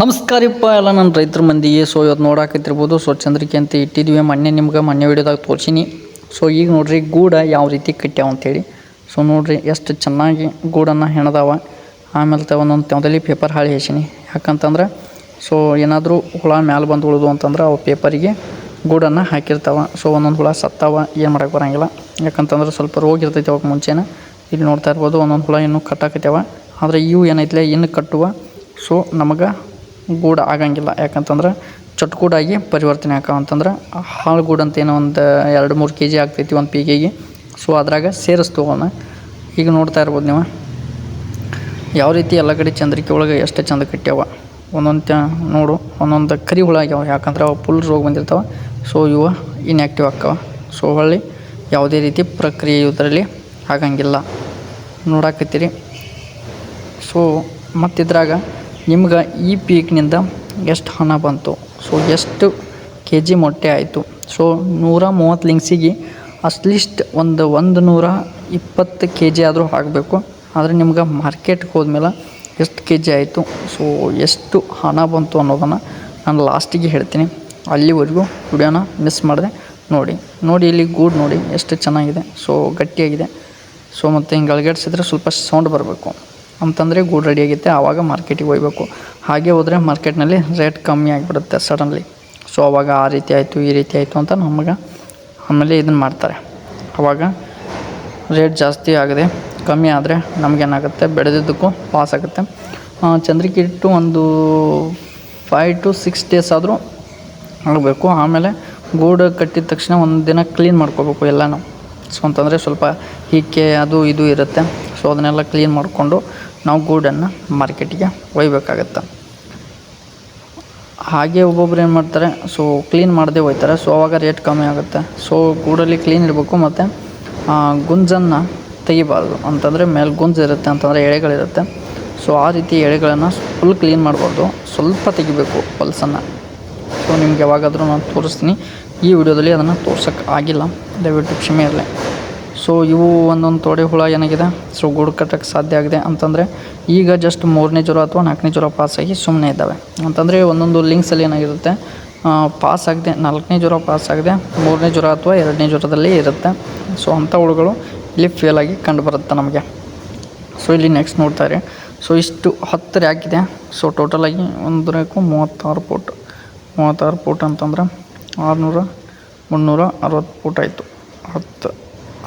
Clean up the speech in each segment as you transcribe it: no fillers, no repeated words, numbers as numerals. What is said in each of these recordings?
ನಮಸ್ಕಾರಪ್ಪ ಎಲ್ಲ ನನ್ನ ರೈತರ ಮಂದಿಗೆ. ಸೊ ಇವತ್ತು ನೋಡಾಕತ್ತಿರ್ಬೋದು. ಸೊ ಚಂದ್ರಿಕೆ ಅಂತ ಇಟ್ಟಿದ್ವಿ. ಮೊನ್ನೆ ವಿಡಿಯೋದಾಗ ತೋರಿಸೀನಿ. ಸೊ ಈಗ ನೋಡ್ರಿ ಗೂಡ ಯಾವ ರೀತಿ ಕಟ್ಟ್ಯಾವ ಅಂತೇಳಿ. ಸೊ ನೋಡ್ರಿ ಎಷ್ಟು ಚೆನ್ನಾಗಿ ಗೂಡನ್ನು ಹೆಣದಾವ. ಆಮೇಲೆ ಒಂದೊಂದು ತೆವದಲ್ಲಿ ಪೇಪರ್ ಹಾಳಿ ಹೇಸೀನಿ. ಯಾಕಂತಂದ್ರೆ ಸೊ ಏನಾದರೂ ಹುಳ ಮ್ಯಾಲೆ ಬಂದು ಉಳಿದು ಅಂತಂದ್ರೆ ಅವು ಪೇಪರಿಗೆ ಗೂಡನ್ನು ಹಾಕಿರ್ತಾವೆ. ಸೊ ಒಂದೊಂದು ಹುಳ ಸತ್ತಾವ, ಏನು ಮಾಡೋಕ್ಕೆ ಬರೋಂಗಿಲ್ಲ. ಯಾಕಂತಂದ್ರೆ ಸ್ವಲ್ಪ ರೋಗ ಇರ್ತೈತೆ ಅವಾಗ ಮುಂಚೆನೇ. ಇಲ್ಲಿ ನೋಡ್ತಾ ಇರ್ಬೋದು ಒಂದೊಂದು ಹುಳ ಇನ್ನೂ ಕಟ್ಟಾಕತ್ಯಾವ. ಆದರೆ ಇವು ಏನೈತಿಲ್ಲ ಇನ್ನು ಕಟ್ಟುವ. ಸೊ ನಮಗೆ ಗೂಡು ಆಗಂಗಿಲ್ಲ. ಯಾಕಂತಂದ್ರೆ ಚೊಟ್ಗೂಡಾಗಿ ಪರಿವರ್ತನೆ ಅಂತಂದ್ರೆ ಹಾಳು ಗೂಡು ಅಂತ ಏನೋ ಒಂದು 2-3 kg ಆಗ್ತೈತಿ ಒಂದು ಪೀಕೆಗೆ. ಸೊ ಅದ್ರಾಗ ಸೇರಿಸ್ತೀವನ್ನ ಈಗ ನೋಡ್ತಾ ಇರ್ಬೋದು ನೀವು ಯಾವ ರೀತಿ ಎಲ್ಲ ಕಡೆ ಚಂದ್ರಿಕೆ ಒಳಗೆ ಎಷ್ಟು ಚಂದ ಕಟ್ಟ್ಯಾವ. ನೋಡು ಒಂದೊಂದು ಕರಿ ಹುಳ ಆಗ್ಯಾವ. ಯಾಕಂದ್ರೆ ಅವು ಫುಲ್ ರೋಗ ಬಂದಿರ್ತಾವೆ. ಸೊ ಇವು ಇನ್ಯಾಕ್ಟಿವ್ ಆಗ್ತಾವೆ. ಸೊ ಹೊಳ್ಳಿ ಯಾವುದೇ ರೀತಿ ಪ್ರಕ್ರಿಯೆ ಇದರಲ್ಲಿ ಆಗಂಗಿಲ್ಲ. ನೋಡಾಕತ್ತೀರಿ. ಸೊ ಮತ್ತಿದ್ರಾಗ ನಿಮ್ಗೆ ಈ ಪೀಕ್ನಿಂದ ಎಷ್ಟು ಹಣ ಬಂತು, ಸೊ ಎಷ್ಟು kg ಮೊಟ್ಟೆ ಆಯಿತು. ಸೊ 130 ಲಿಂಗ್ಸಿಗೆ ಅಟ್ಲೀಸ್ಟ್ ಒಂದು 120 kg ಆದರೂ ಆಗಬೇಕು. ಆದರೆ ನಿಮ್ಗೆ ಮಾರ್ಕೆಟ್ಗೆ ಹೋದ್ಮೇಲೆ ಎಷ್ಟು kg ಆಯಿತು, ಸೊ ಎಷ್ಟು ಹಣ ಬಂತು ಅನ್ನೋದನ್ನು ನಾನು ಲಾಸ್ಟಿಗೆ ಹೇಳ್ತೀನಿ. ಅಲ್ಲಿವರೆಗೂ ವಿಡಿಯೋನ ಮಿಸ್ ಮಾಡಿದೆ ನೋಡಿ ಇಲ್ಲಿ ಗೂಡು ನೋಡಿ ಎಷ್ಟು ಚೆನ್ನಾಗಿದೆ. ಸೊ ಗಟ್ಟಿಯಾಗಿದೆ. ಸೊ ಮತ್ತು ಹಿಂಗೆ ಅಳಗಡಿಸಿದ್ರೆ ಸ್ವಲ್ಪ ಸೌಂಡ್ ಬರಬೇಕು ಅಂತಂದರೆ ಗೂಡು ರೆಡಿಯಾಗುತ್ತೆ. ಆವಾಗ ಮಾರ್ಕೆಟಿಗೆ ಒಯ್ಯಬೇಕು. ಹಾಗೆ ಹೋದರೆ ಮಾರ್ಕೆಟ್ನಲ್ಲಿ ರೇಟ್ ಕಮ್ಮಿ ಆಗಿಬಿಡುತ್ತೆ ಸಡನ್ಲಿ. ಸೊ ಆವಾಗ ಆ ರೀತಿ ಆಯಿತು ಈ ರೀತಿ ಆಯಿತು ಅಂತ ನಮಗೆ ಆಮೇಲೆ ಇದನ್ನು ಮಾಡ್ತಾರೆ. ಆವಾಗ ರೇಟ್ ಜಾಸ್ತಿ ಆಗದೆ ಕಮ್ಮಿ ಆದರೆ ನಮಗೇನಾಗುತ್ತೆ, ಬೆಳೆದಿದ್ದಕ್ಕೂ ಲಾಸ್ ಆಗುತ್ತೆ. ಚಂದ್ರಿಕೆ ಇಟ್ಟು ಒಂದು 5 to 6 days ಆದರೂ ಆಗಬೇಕು. ಆಮೇಲೆ ಗೂಡು ಕಟ್ಟಿದ ತಕ್ಷಣ ಒಂದು ದಿನ ಕ್ಲೀನ್ ಮಾಡ್ಕೋಬೇಕು ಎಲ್ಲನೂ. ಸೊ ಅಂತಂದರೆ ಸ್ವಲ್ಪ ಹಿಕ್ಕೆ ಅದು ಇದು ಇರುತ್ತೆ. ಸೊ ಅದನ್ನೆಲ್ಲ ಕ್ಲೀನ್ ಮಾಡಿಕೊಂಡು ನಾವು ಗೂಡನ್ನು ಮಾರ್ಕೆಟಿಗೆ ಒಯ್ಯಬೇಕಾಗತ್ತೆ. ಹಾಗೆ ಒಬ್ಬೊಬ್ರು ಏನು ಮಾಡ್ತಾರೆ, ಸೊ ಕ್ಲೀನ್ ಮಾಡದೆ ಒಯ್ತಾರೆ. ಸೊ ಆವಾಗ ರೇಟ್ ಕಮ್ಮಿ ಆಗುತ್ತೆ. ಸೊ ಗೂಡಲ್ಲಿ ಕ್ಲೀನ್ ಇರಬೇಕು. ಮತ್ತು ಗುಂಜನ್ನು ತೆಗಿಬಾರ್ದು. ಅಂತಂದರೆ ಮೇಲೆ ಗುಂಜು ಇರುತ್ತೆ ಅಂತಂದರೆ ಎಳೆಗಳಿರುತ್ತೆ. ಸೊ ಆ ರೀತಿ ಎಳೆಗಳನ್ನು ಫುಲ್ ಕ್ಲೀನ್ ಮಾಡಬಾರ್ದು, ಸ್ವಲ್ಪ ತೆಗಿಬೇಕು ಹೊಲಸನ್ನು. ಸೊ ನಿಮ್ಗೆ ಯಾವಾಗಾದರೂ ನಾನು ತೋರಿಸ್ತೀನಿ. ಈ ವಿಡಿಯೋದಲ್ಲಿ ಅದನ್ನು ತೋರ್ಸೋಕ್ಕೆ ಆಗಿಲ್ಲ, ದಯವಿಟ್ಟು ಕ್ಷಮೆ ಇರಲಿ. ಸೊ ಇವು ಒಂದೊಂದು ತೊಡೆ ಹುಳ ಏನಾಗಿದೆ, ಸೊ ಗೂಡು ಕಟ್ಟೋಕ್ಕೆ ಸಾಧ್ಯ ಆಗಿದೆ ಅಂತಂದರೆ ಈಗ ಜಸ್ಟ್ 3ನೇ ಜ್ವರ ಅಥವಾ 4ನೇ ಜ್ವರ ಪಾಸಾಗಿ ಸುಮ್ಮನೆ ಇದ್ದಾವೆ. ಅಂತಂದರೆ ಒಂದೊಂದು ಲಿಂಕ್ಸಲ್ಲಿ ಏನಾಗಿರುತ್ತೆ, ಪಾಸ್ ಆಗದೆ 4ನೇ ಜ್ವರ ಪಾಸ್ ಆಗದೆ 3ನೇ ಜ್ವರ ಅಥವಾ 2ನೇ ಜ್ವರದಲ್ಲೇ ಇರುತ್ತೆ. ಸೊ ಅಂಥ ಹುಳುಗಳು ಇಲ್ಲಿ ಫೇಲಾಗಿ ಕಂಡುಬರುತ್ತೆ ನಮಗೆ. ಸೊ ಇಲ್ಲಿ ನೆಕ್ಸ್ಟ್ ನೋಡ್ತಾರೆ. ಸೊ ಇಷ್ಟು 10 ರ್ಯಾಕ್ ಇದೆ. ಸೊ ಟೋಟಲಾಗಿ ಒಂದು ರ್ಯಾಕು 36 ಫೂಟ್ ಅಂತಂದ್ರೆ 600 360 ಫೂಟ್ ಆಯಿತು.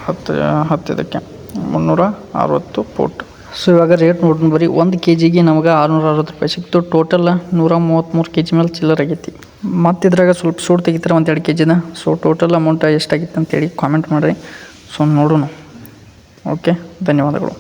10 ಇದಕ್ಕೆ 360 ಫೂಟ್. ಸೊ ಇವಾಗ ರೇಟ್ ನೋಡಿ ಬರೀ 1 kgಗೆ ನಮಗೆ 660 ರೂಪಾಯಿ ಸಿಕ್ತು. ಟೋಟಲ್ 133 kg ಮೇಲೆ ಚಿಲ್ಲರ್ ಆಗೈತಿ. ಮತ್ತು ಇದ್ರಾಗ ಸ್ವಲ್ಪ ಸೂಡು ತೆಗಿತಾರೆ 1-2 kgದ. ಸೊ ಟೋಟಲ್ ಅಮೌಂಟ್ ಎಷ್ಟಾಗಿತ್ತು ಅಂತೇಳಿ ಕಾಮೆಂಟ್ ಮಾಡಿರಿ. ಸೊ ನೋಡೋಣ. ಓಕೆ, ಧನ್ಯವಾದಗಳು.